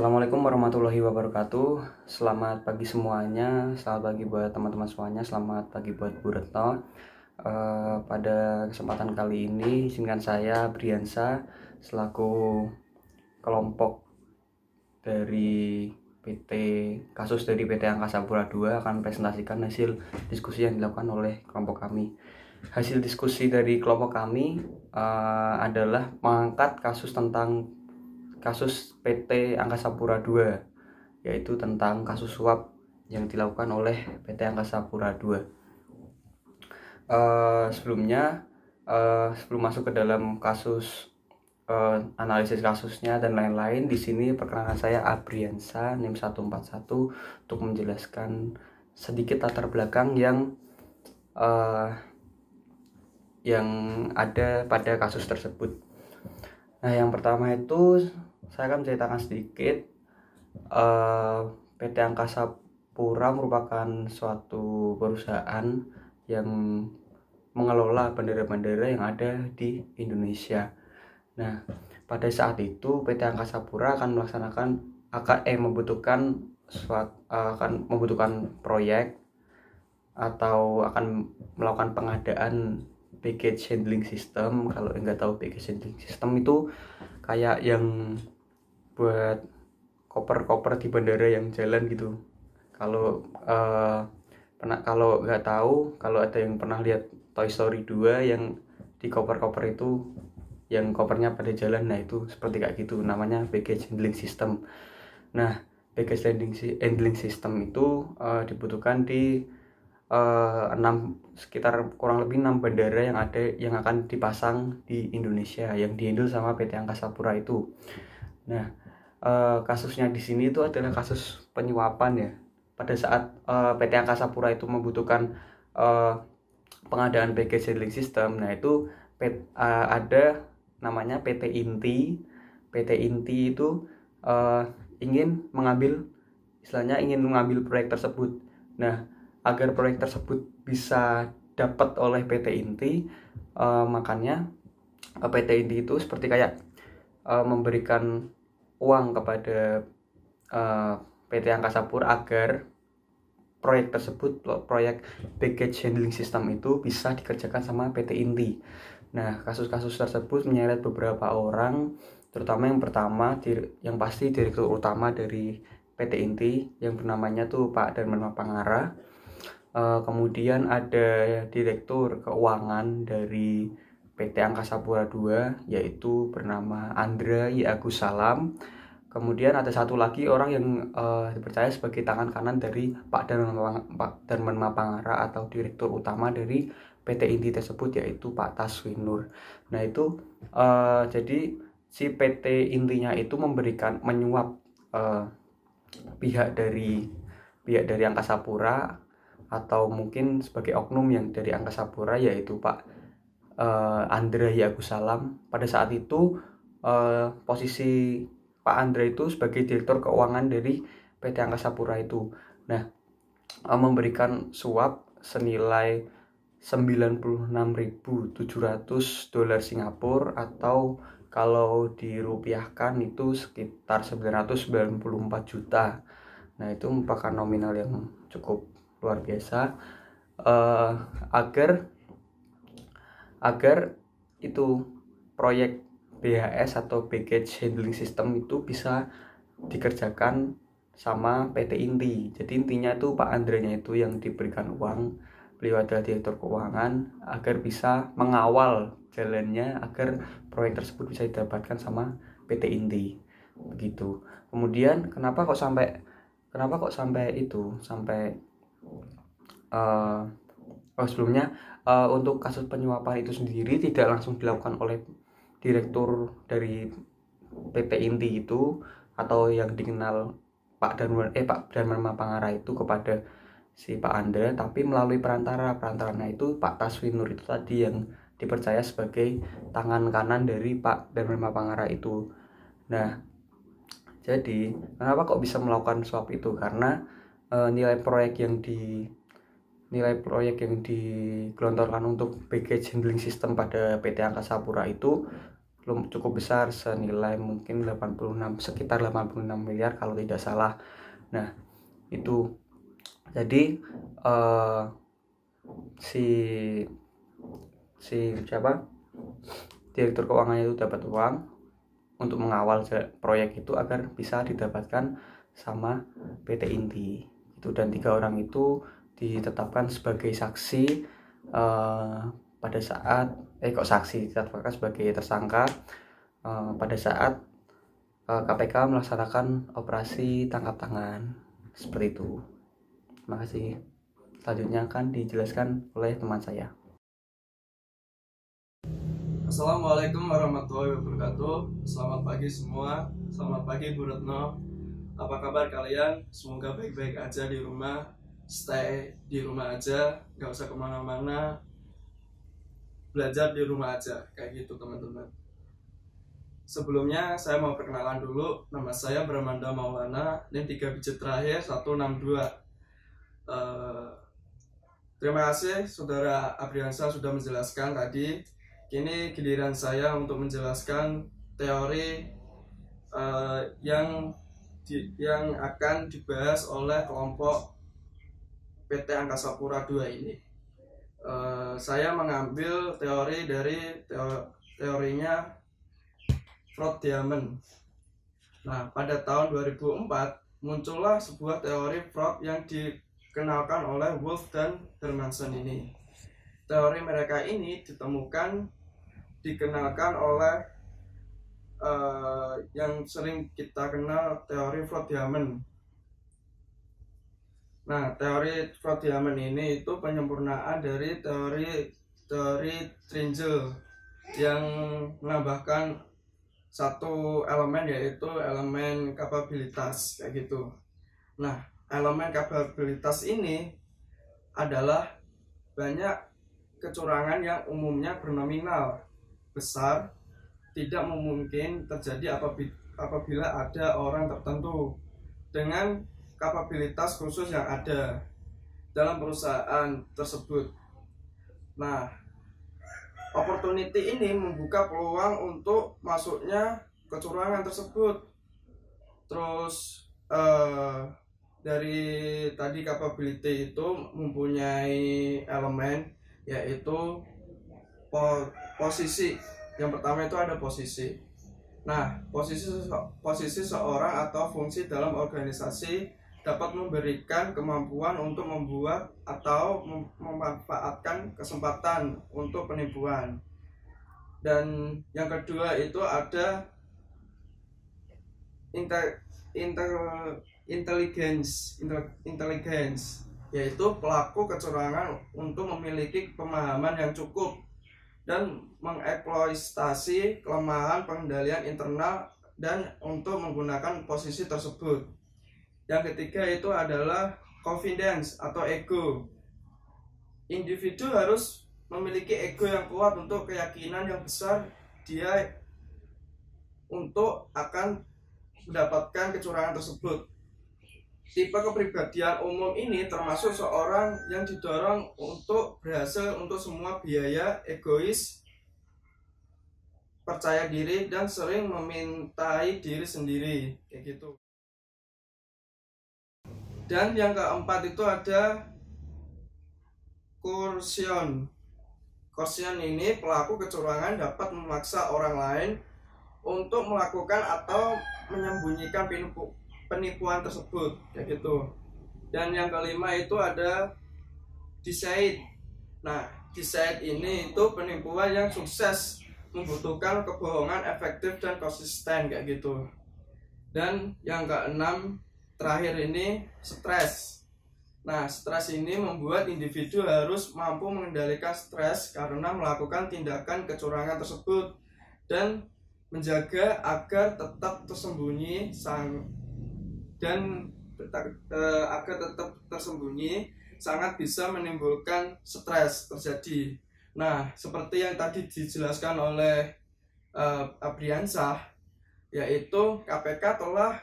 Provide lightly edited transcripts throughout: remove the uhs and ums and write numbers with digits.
Assalamualaikum warahmatullahi wabarakatuh. Selamat pagi semuanya. Selamat pagi buat teman-teman semuanya. Selamat pagi buat Bu Retno. Pada kesempatan kali ini izinkan saya Briansa selaku kelompok dari PT Angkasa Pura II akan presentasikan hasil diskusi yang dilakukan oleh kelompok kami. Hasil diskusi dari kelompok kami adalah mengangkat kasus PT Angkasa Pura II, yaitu tentang kasus suap yang dilakukan oleh PT Angkasa Pura II. Sebelum masuk ke dalam analisis kasusnya dan lain-lain, di sini perkenalkan saya Abriansa NIM 141 untuk menjelaskan sedikit latar belakang yang ada pada kasus tersebut. Nah, yang pertama itu saya akan menceritakan sedikit. PT Angkasa Pura merupakan suatu perusahaan yang mengelola bandara-bandara yang ada di Indonesia. Nah, pada saat itu PT Angkasa Pura akan membutuhkan proyek atau akan melakukan pengadaan baggage handling system. Kalau nggak tahu baggage handling system itu kayak yang buat koper-koper di bandara yang jalan gitu. Kalau nggak tahu, kalau ada yang pernah lihat Toy Story 2 yang di koper-koper itu yang kopernya pada jalan, nah itu seperti kayak gitu, namanya baggage handling system. Nah, baggage handling system itu dibutuhkan di sekitar kurang lebih 6 bandara yang akan dipasang di Indonesia yang dihandle sama PT Angkasa Pura itu. Nah, kasusnya di sini itu adalah kasus penyuapan ya. Pada saat PT Angkasa Pura itu membutuhkan pengadaan baggage handling system, nah itu ada namanya PT Inti. PT Inti itu ingin mengambil proyek tersebut. Nah, agar proyek tersebut bisa dapat oleh PT Inti, makanya PT Inti itu seperti kayak memberikan uang kepada PT Angkasa Pura agar proyek baggage handling system itu bisa dikerjakan sama PT Inti. Nah, kasus-kasus tersebut menyeret beberapa orang, terutama yang pasti direktur utama dari PT Inti yang bernamanya tuh Pak Darman Mapangara. Kemudian ada direktur keuangan dari PT Angkasa Pura II yaitu bernama Andra Y. Agus Salam. Kemudian ada satu lagi orang yang dipercaya sebagai tangan kanan dari Pak Darman Mapangara atau direktur utama dari PT Inti tersebut, yaitu Pak Taswinur. Nah, itu jadi si PT Intinya itu menyuap pihak dari Angkasa Pura, atau mungkin sebagai oknum yang dari Angkasa Pura, yaitu Pak Andra Y. Agus Salam. Pada saat itu posisi Pak Andra itu sebagai direktur keuangan dari PT Angkasa Pura itu. Nah, memberikan suap senilai $96.700 Singapura, atau kalau dirupiahkan itu sekitar 994 juta. Nah, itu merupakan nominal yang cukup luar biasa, agar itu proyek BHS atau baggage handling system itu bisa dikerjakan sama PT Inti. Jadi intinya itu Pak Andranya itu yang diberikan uang, beliau adalah direktur keuangan, agar bisa mengawal jalannya agar proyek tersebut bisa didapatkan sama PT Inti. Begitu. Kemudian kenapa kok sampai sebelumnya, untuk kasus penyuapan itu sendiri tidak langsung dilakukan oleh direktur dari PT Inti itu atau yang dikenal Pak Darman Mapangara itu kepada si Pak Andra, tapi melalui perantaranya itu Pak Taswinur itu tadi yang dipercaya sebagai tangan kanan dari Pak Darman Mapangara itu. Nah, jadi kenapa kok bisa melakukan suap itu? Karena nilai proyek yang digelontorkan untuk baggage handling system pada PT Angkasa Pura itu cukup besar senilai mungkin 86, sekitar 86 miliar kalau tidak salah. Nah, itu jadi si siapa direktur keuangannya itu dapat uang untuk mengawal proyek itu agar bisa didapatkan sama PT Inti itu, dan 3 orang itu ditetapkan sebagai saksi pada saat ditetapkan sebagai tersangka pada saat KPK melaksanakan operasi tangkap tangan seperti itu. Terima kasih. Selanjutnya akan dijelaskan oleh teman saya. Assalamualaikum warahmatullahi wabarakatuh. Selamat pagi semua. Selamat pagi Bu Retno. Apa kabar kalian? Semoga baik-baik aja di rumah. Stay di rumah aja, gak usah kemana-mana. Belajar di rumah aja, kayak gitu teman-teman. Sebelumnya saya mau perkenalan dulu. Nama saya Bramanda Maulana. Ini 3 digit terakhir 162. Terima kasih Saudara Abriansa sudah menjelaskan tadi. Kini giliran saya untuk menjelaskan teori yang akan dibahas oleh kelompok PT Angkasa Pura II ini. Saya mengambil teori dari teorinya Freud-Diamond. Nah, pada tahun 2004 muncullah sebuah teori Freud yang dikenalkan oleh Wolff dan Hermansen ini. Teori mereka ini dikenalkan oleh yang sering kita kenal teori Freud-Diamond. Nah, teori Freud-Diamond ini itu penyempurnaan dari teori Tringel yang menambahkan satu elemen, yaitu elemen kapabilitas kayak gitu. Nah, elemen kapabilitas ini adalah banyak kecurangan yang umumnya bernominal besar, tidak memungkin terjadi apabila ada orang tertentu dengan kapabilitas khusus yang ada dalam perusahaan tersebut. Nah, opportunity ini membuka peluang untuk masuknya kecurangan tersebut. Terus dari tadi capability itu mempunyai elemen, yaitu posisi. Yang pertama itu ada posisi. Nah, posisi seorang atau fungsi dalam organisasi dapat memberikan kemampuan untuk membuat atau memanfaatkan kesempatan untuk penipuan. Dan yang kedua itu ada intelligence, yaitu pelaku kecurangan untuk memiliki pemahaman yang cukup dan mengeksploitasi kelemahan pengendalian internal dan untuk menggunakan posisi tersebut. Yang ketiga itu adalah confidence atau ego. Individu harus memiliki ego yang kuat untuk keyakinan yang besar dia untuk akan mendapatkan kecurangan tersebut. Tipe kepribadian umum ini termasuk seorang yang didorong untuk berhasil untuk semua biaya, egois, percaya diri, dan sering memintai diri sendiri, kayak gitu. Dan yang keempat itu ada coercion. Coercion ini pelaku kecurangan dapat memaksa orang lain untuk melakukan atau menyembunyikan penipuan tersebut, kayak gitu. Dan yang kelima itu ada deceit. Nah, deceit ini itu penipuan yang sukses membutuhkan kebohongan efektif dan konsisten, kayak gitu. Dan yang keenam terakhir ini stres. Nah, stres ini membuat individu harus mampu mengendalikan stres karena melakukan tindakan kecurangan tersebut dan menjaga agar tetap tersembunyi sangat bisa menimbulkan stres terjadi. Nah, seperti yang tadi dijelaskan oleh Abriansa, yaitu KPK telah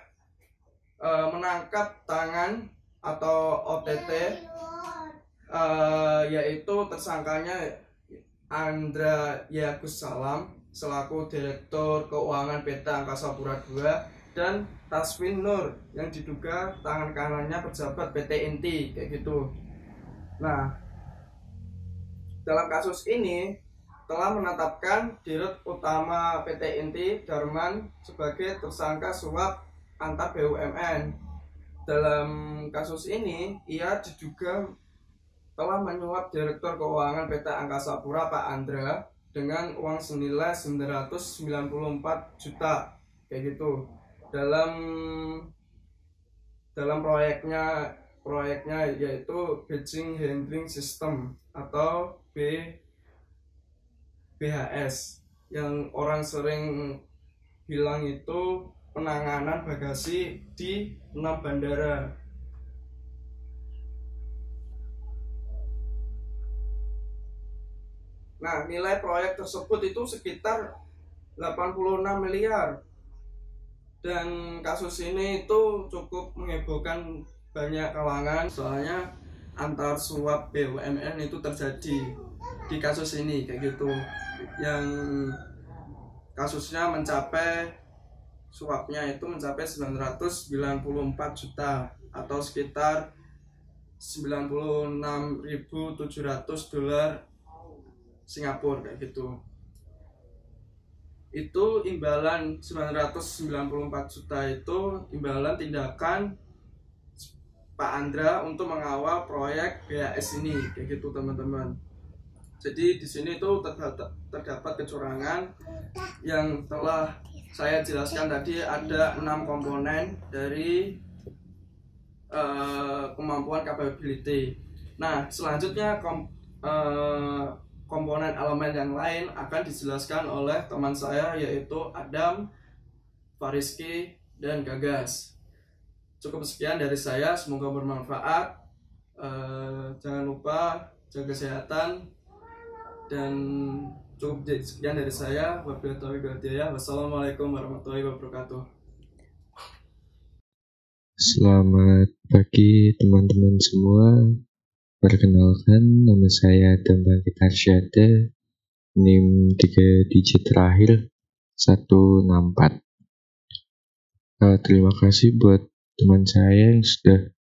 menangkap tangan atau OTT, yaitu tersangkanya Andra Yagus Salam selaku Direktur Keuangan PT Angkasa Pura II, dan Taswin Nur yang diduga tangan kanannya pejabat PT Inti, kayak gitu. Nah, dalam kasus ini telah menetapkan Dirut Utama PT Inti Darman sebagai tersangka suap antar BUMN. Dalam kasus ini ia diduga telah menyuap Direktur Keuangan PT Angkasa Pura Pak Andra dengan uang senilai 994 juta, kayak gitu. Dalam proyeknya yaitu Beijing Handling System atau BHS, yang orang sering bilang itu penanganan bagasi di 6 bandara. Nah, nilai proyek tersebut itu sekitar 86 miliar. Dan kasus ini itu cukup menghebohkan banyak kalangan, soalnya antar suap BUMN itu terjadi di kasus ini, kayak gitu. Yang kasusnya suapnya itu mencapai 994 juta atau sekitar 96.700 dolar Singapura, kayak gitu. Itu imbalan 994 juta itu imbalan tindakan Pak Andra untuk mengawal proyek BHS ini, kayak gitu teman-teman. Jadi di sini itu terdapat kecurangan yang telah saya jelaskan tadi. Ada 6 komponen dari kemampuan capability. Nah, selanjutnya komponen elemen yang lain akan dijelaskan oleh teman saya, yaitu Adam, Fariski, dan Gagas. Cukup sekian dari saya, semoga bermanfaat. Jangan lupa jaga kesehatan, dan cukup sekian dari saya. Wassalamualaikum warahmatullahi wabarakatuh. Selamat pagi teman-teman semua. Perkenalkan, nama saya Adam Bangkit Arsyada, NIM 3 digit terakhir 164. Terima kasih buat teman saya yang sudah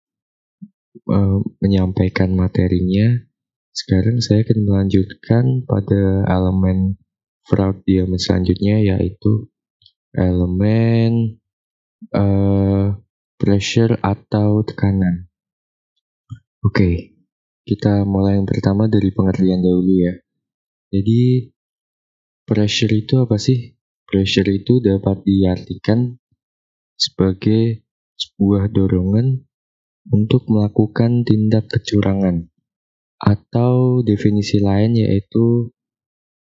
menyampaikan materinya. Sekarang saya akan melanjutkan pada elemen fraud diamet selanjutnya, yaitu elemen pressure atau tekanan. Oke, kita mulai yang pertama dari pengertian dahulu ya. Jadi, pressure itu apa sih? Pressure itu dapat diartikan sebagai sebuah dorongan untuk melakukan tindak kecurangan, atau definisi lain yaitu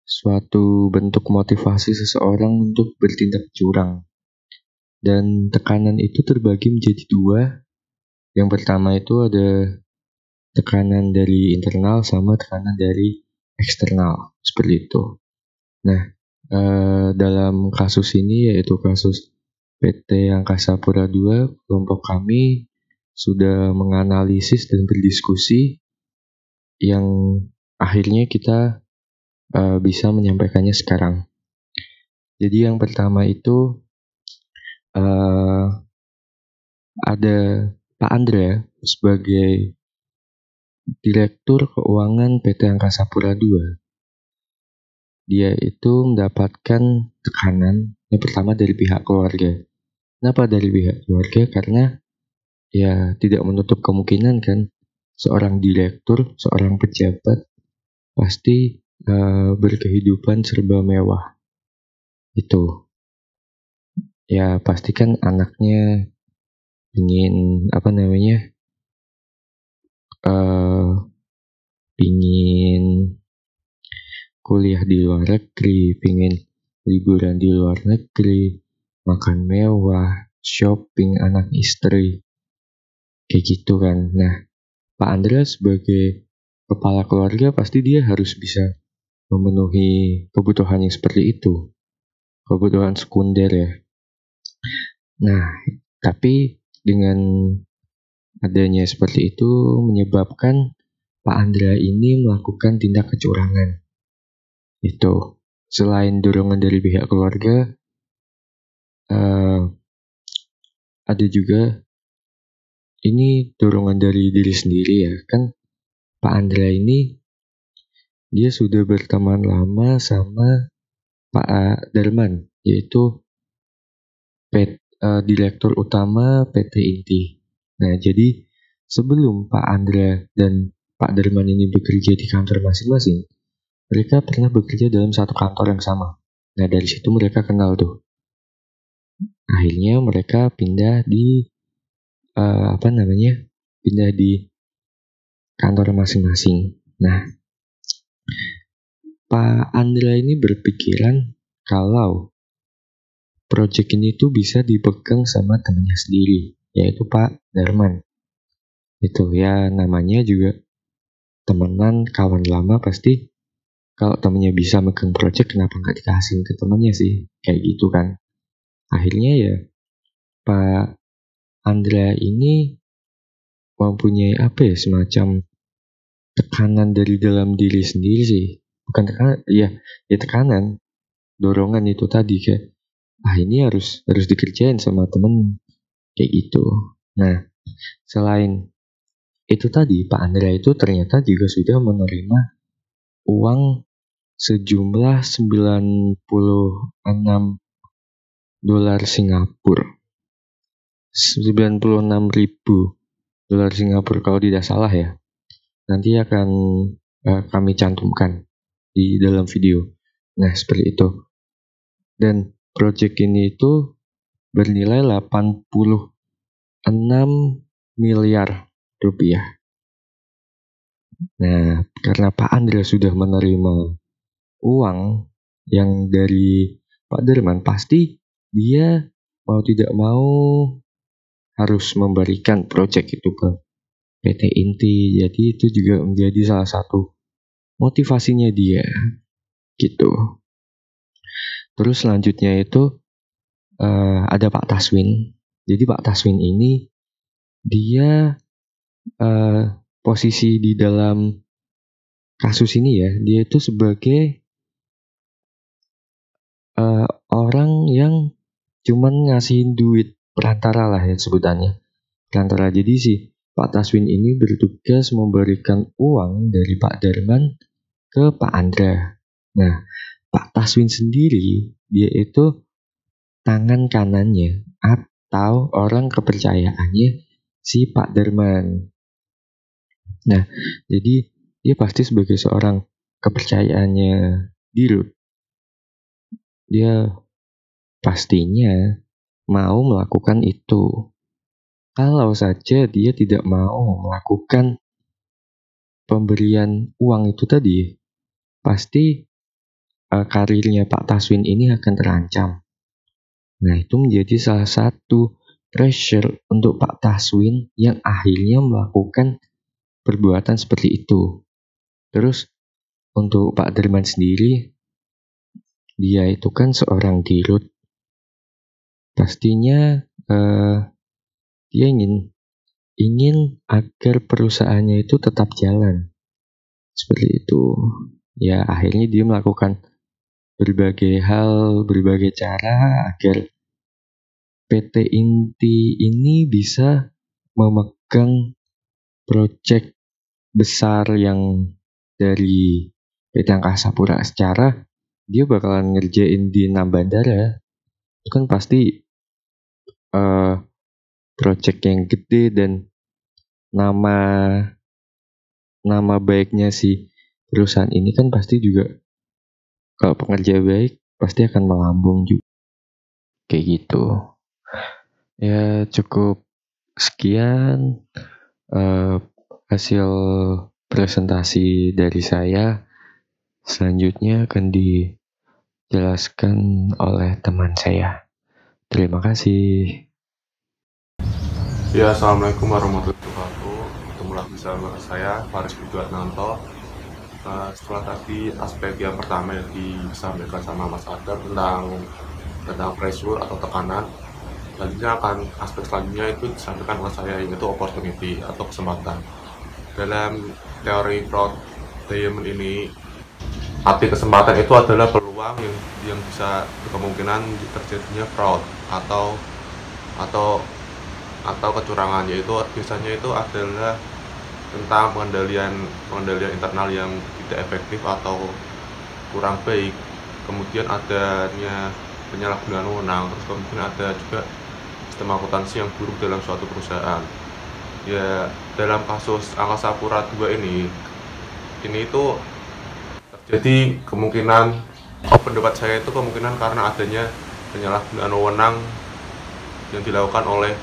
suatu bentuk motivasi seseorang untuk bertindak curang. Dan tekanan itu terbagi menjadi 2. Yang pertama itu ada tekanan dari internal sama tekanan dari eksternal, seperti itu. Nah, dalam kasus ini yaitu kasus PT Angkasa Pura II, kelompok kami sudah menganalisis dan berdiskusi yang akhirnya kita bisa menyampaikannya sekarang. Jadi yang pertama itu ada Pak Andra sebagai Direktur Keuangan PT Angkasa Pura II. Dia itu mendapatkan tekanan yang pertama dari pihak keluarga. Kenapa dari pihak keluarga? Karena ya tidak menutup kemungkinan kan seorang direktur, seorang pejabat pasti berkehidupan serba mewah. Itu ya pasti kan anaknya ingin pingin kuliah di luar negeri, pingin liburan di luar negeri, makan mewah, shopping anak istri, kayak gitu kan. Nah, Pak Andra sebagai kepala keluarga pasti dia harus bisa memenuhi kebutuhan yang seperti itu, kebutuhan sekunder ya. Nah, tapi dengan adanya seperti itu menyebabkan Pak Andra ini melakukan tindak kecurangan. Itu selain dorongan dari pihak keluarga, ada juga ini dorongan dari diri sendiri ya. Kan Pak Andra ini dia sudah berteman lama sama Pak Darman, yaitu Direktur Utama PT Inti. Nah, jadi sebelum Pak Andra dan Pak Darman ini bekerja di kantor masing-masing, mereka pernah bekerja dalam satu kantor yang sama. Nah, dari situ mereka kenal tuh. Akhirnya mereka pindah di pindah di kantor masing-masing. Nah, Pak Andra ini berpikiran kalau proyek ini tuh bisa dipegang sama temannya sendiri, yaitu Pak Darman. Itu ya, namanya juga temenan, kawan lama, pasti kalau temennya bisa megang proyek, kenapa nggak dikasih ke temennya sih, kayak gitu kan. Akhirnya ya Pak Andra ini mempunyai semacam tekanan dari dalam diri sendiri sih. Bukan tekanan, ya tekanan, dorongan itu tadi, kayak ini harus dikerjain sama temen, kayak gitu. Nah, selain itu tadi, Pak Andra itu ternyata juga sudah menerima uang sejumlah 96 dolar Singapura. 96.000 dolar Singapura kalau tidak salah ya. Nanti akan kami cantumkan di dalam video. Nah, seperti itu. Dan proyek ini itu bernilai 86 miliar rupiah. Nah, karena Pak Andra sudah menerima uang yang dari Pak Darman, pasti dia mau tidak mau harus memberikan proyek itu ke PT Inti. Jadi itu juga menjadi salah satu motivasinya dia, gitu. Terus selanjutnya itu ada Pak Taswin. Jadi Pak Taswin ini dia posisi di dalam kasus ini ya, dia itu sebagai orang yang cuman ngasihin duit perantara lah ya sebutannya. Perantara. Jadi si Pak Taswin ini bertugas memberikan uang dari Pak Darman ke Pak Andra. Nah, Pak Taswin sendiri, dia itu tangan kanannya atau orang kepercayaannya si Pak Darman. Nah, jadi dia pasti sebagai seorang kepercayaannya Dirut, dia pastinya mau melakukan itu. Kalau saja dia tidak mau melakukan pemberian uang itu tadi, pasti karirnya Pak Taswin ini akan terancam. Nah, itu menjadi salah satu pressure untuk Pak Taswin yang akhirnya melakukan perbuatan seperti itu. Terus untuk Pak Darman sendiri, dia itu kan seorang dirut. Pastinya dia ingin agar perusahaannya itu tetap jalan. Seperti itu. Ya, akhirnya dia melakukan berbagai hal, berbagai cara agar PT Inti ini bisa memegang proyek besar yang dari PT Angkasa Pura. Secara dia bakalan ngerjain di 6 bandara. Itu kan pasti proyek yang gede, dan nama baiknya si perusahaan ini kan pasti juga, kalau pekerja baik pasti akan melambung juga, kayak gitu. Ya, cukup sekian hasil presentasi dari saya. Selanjutnya akan dijelaskan oleh teman saya. Terima kasih. Ya, assalamualaikum warahmatullahi wabarakatuh. Ketemu lagi bersama saya Faris Widuatnanto. Setelah tadi aspek yang pertama yang disampaikan sama Mas Adam tentang pressure atau tekanan, selanjutnya aspek selanjutnya itu disampaikan oleh saya, yaitu opportunity atau kesempatan. Dalam teori Fraud Diamond ini, arti kesempatan itu adalah peluang yang bisa kemungkinan terjadinya fraud atau kecurangan, yaitu biasanya itu adalah tentang pengendalian internal yang tidak efektif atau kurang baik, kemudian adanya penyalahgunaan wewenang, terus kemudian ada juga sistem akuntansi yang buruk dalam suatu perusahaan. Ya, dalam kasus Angkasa Pura II ini itu terjadi kemungkinan, pendapat saya itu kemungkinan karena adanya penyalahgunaan wewenang yang dilakukan oleh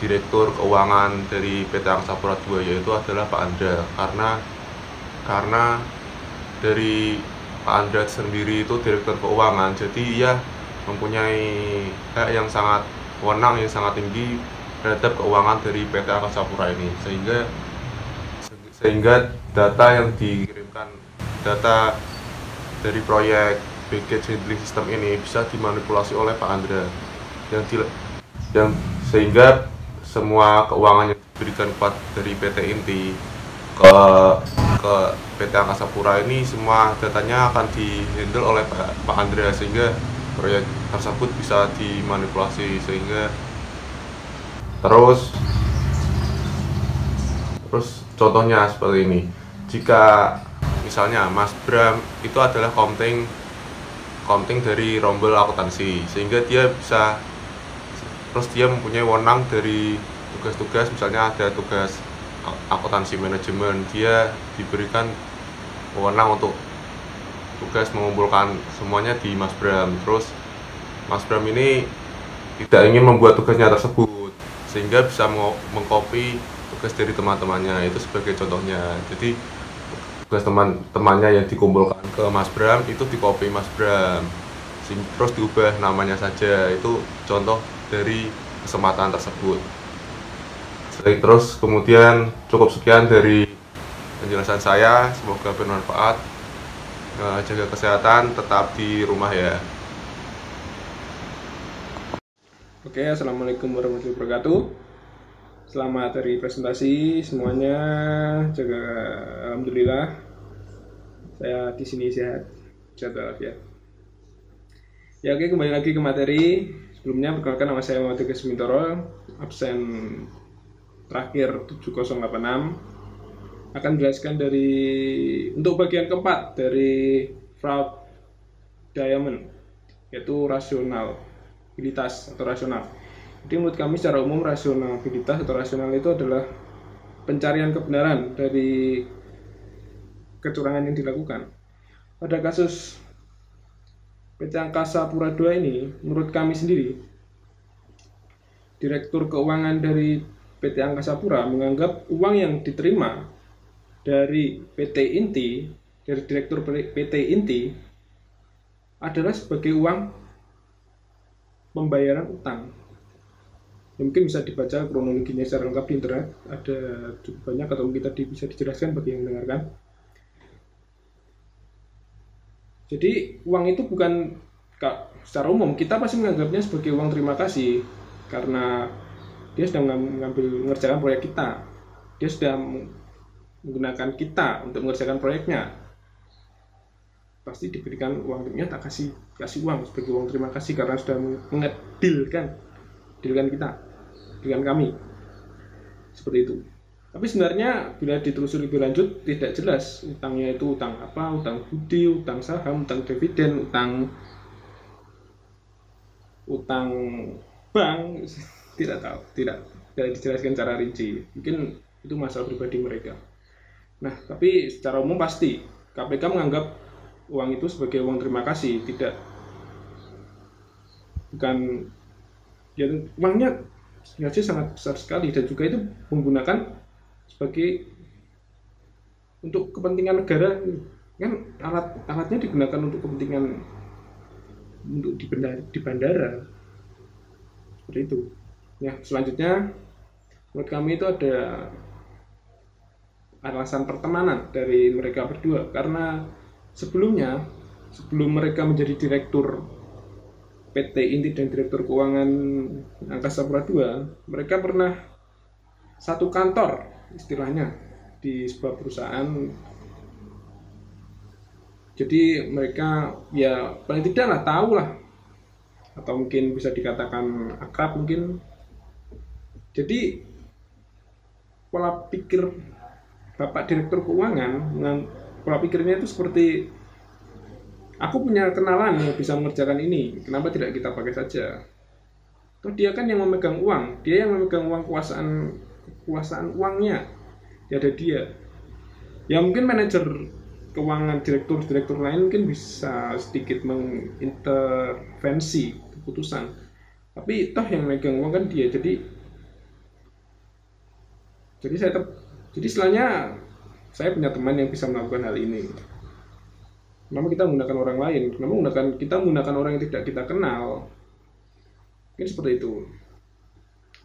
Direktur Keuangan dari PT Angkasa Pura II, yaitu adalah Pak Andra. Karena dari Pak Andra sendiri itu Direktur Keuangan, jadi ia mempunyai hak yang sangat wewenang yang sangat tinggi terhadap keuangan dari PT Angkasa Pura ini, sehingga data yang dikirimkan, data dari proyek package handling system ini bisa dimanipulasi oleh Pak Andra, yang sehingga semua keuangan yang diberikan dari PT Inti ke PT Angkasa Pura ini, semua datanya akan dihandle oleh Pak Andra, sehingga proyek tersebut bisa dimanipulasi. Sehingga terus contohnya seperti ini, jika misalnya Mas Bram itu adalah accounting dari rombel akuntansi, sehingga dia mempunyai wewenang dari tugas-tugas, misalnya ada tugas akuntansi manajemen, dia diberikan wewenang untuk tugas mengumpulkan semuanya di Mas Bram. Terus Mas Bram ini tidak ingin membuat tugasnya tersebut, sehingga bisa mengcopy tugas dari teman-temannya, itu sebagai contohnya. Jadi tugas teman-temannya yang dikumpulkan ke Mas Bram itu dicopy Mas Bram, terus diubah namanya saja. Itu contoh dari kesempatan tersebut. Terus kemudian cukup sekian dari penjelasan saya, semoga bermanfaat. Jaga kesehatan, tetap di rumah ya. Oke, assalamualaikum warahmatullahi wabarakatuh. Selamat hari presentasi semuanya. Jaga, alhamdulillah saya di sini sehat walafiat. Ya, oke, kembali lagi ke materi. Sebelumnya perkenalkan, nama saya Muhammad Tegas Mintoro, absen terakhir 7086. Akan menjelaskan untuk bagian keempat dari fraud diamond, yaitu rasionalitas atau rasional. Jadi menurut kami secara umum rasionalitas atau rasional itu adalah pencarian kebenaran dari kecurangan yang dilakukan. Pada kasus PT Angkasa Pura II ini, menurut kami sendiri, Direktur Keuangan dari PT Angkasa Pura menganggap uang yang diterima dari PT Inti, dari Direktur PT Inti, adalah sebagai uang pembayaran utang. Mungkin bisa dibaca kronologinya secara lengkap di internet, ada cukup banyak, atau mungkin tadi bisa dijelaskan bagi yang mendengarkan. Jadi uang itu bukan, secara umum kita pasti menganggapnya sebagai uang terima kasih, karena dia sudah mengerjakan proyek kita, dia sudah menggunakan kita untuk mengerjakan proyeknya, pasti diberikan uangnya, tak kasih uang sebagai uang terima kasih karena sudah mengedilkan kita dengan kami, seperti itu. Tapi sebenarnya bila ditelusuri lebih lanjut, tidak jelas utangnya itu utang apa, utang budi, utang saham, utang dividen, utang bank, tidak tahu, tidak dijelaskan secara rinci. Mungkin itu masalah pribadi mereka. Nah, tapi secara umum pasti KPK menganggap uang itu sebagai uang terima kasih, bukan ya, uangnya sebenarnya sangat besar sekali, dan juga itu menggunakan sebagai untuk kepentingan negara, kan alatnya digunakan untuk kepentingan untuk di bandara, seperti itu. Ya, selanjutnya menurut kami itu ada alasan pertemanan dari mereka berdua, karena sebelum mereka menjadi direktur PT Inti dan Direktur Keuangan Angkasa Pura II, mereka pernah satu kantor istilahnya di sebuah perusahaan. Jadi mereka ya paling tidak lah tahu lah, atau mungkin bisa dikatakan akrab mungkin. Jadi pola pikir Bapak Direktur Keuangan, pola pikirnya itu seperti, aku punya kenalan yang bisa mengerjakan ini, kenapa tidak kita pakai saja? Toh dia kan yang memegang uang, dia yang memegang uang, kekuasaan uangnya, ya ada dia. Ya mungkin manajer keuangan, direktur lain mungkin bisa sedikit mengintervensi keputusan, tapi toh yang memegang uang kan dia. Jadi istilahnya saya punya teman yang bisa melakukan hal ini. Kenapa kita menggunakan orang lain? Kenapa kita menggunakan orang yang tidak kita kenal? Mungkin seperti itu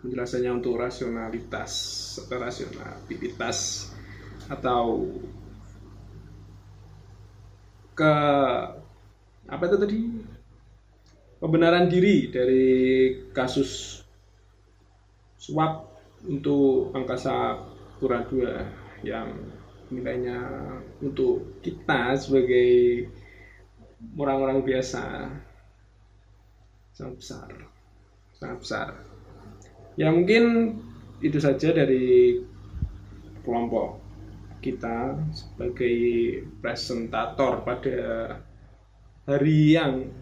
penjelasannya untuk rasionalitas atau rasionalitas atau pembenaran diri dari kasus suap untuk Angkasa Pura II yang nilainya untuk kita sebagai orang-orang biasa sangat besar. Ya mungkin itu saja dari kelompok kita sebagai presentator pada hari yang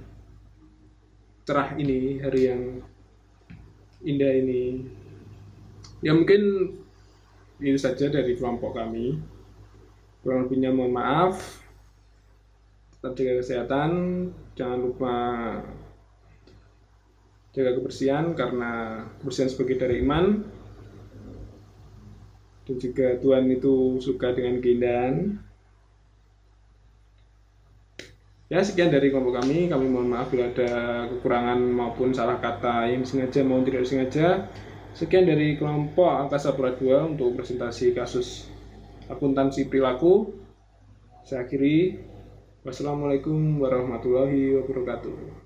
cerah ini, hari yang indah ini. Ya mungkin itu saja dari kelompok kami. Kurang lebihnya mohon maaf. Tetap jaga kesehatan, jangan lupa jaga kebersihan, karena kebersihan sebagai dari iman. Dan juga Tuhan itu suka dengan keindahan. Ya sekian dari kelompok kami mohon maaf bila ada kekurangan maupun salah kata yang disengaja maupun tidak disengaja. Sekian dari kelompok Angkasa Pura II untuk presentasi kasus akuntansi perilaku. Saya akhiri. Wassalamualaikum warahmatullahi wabarakatuh.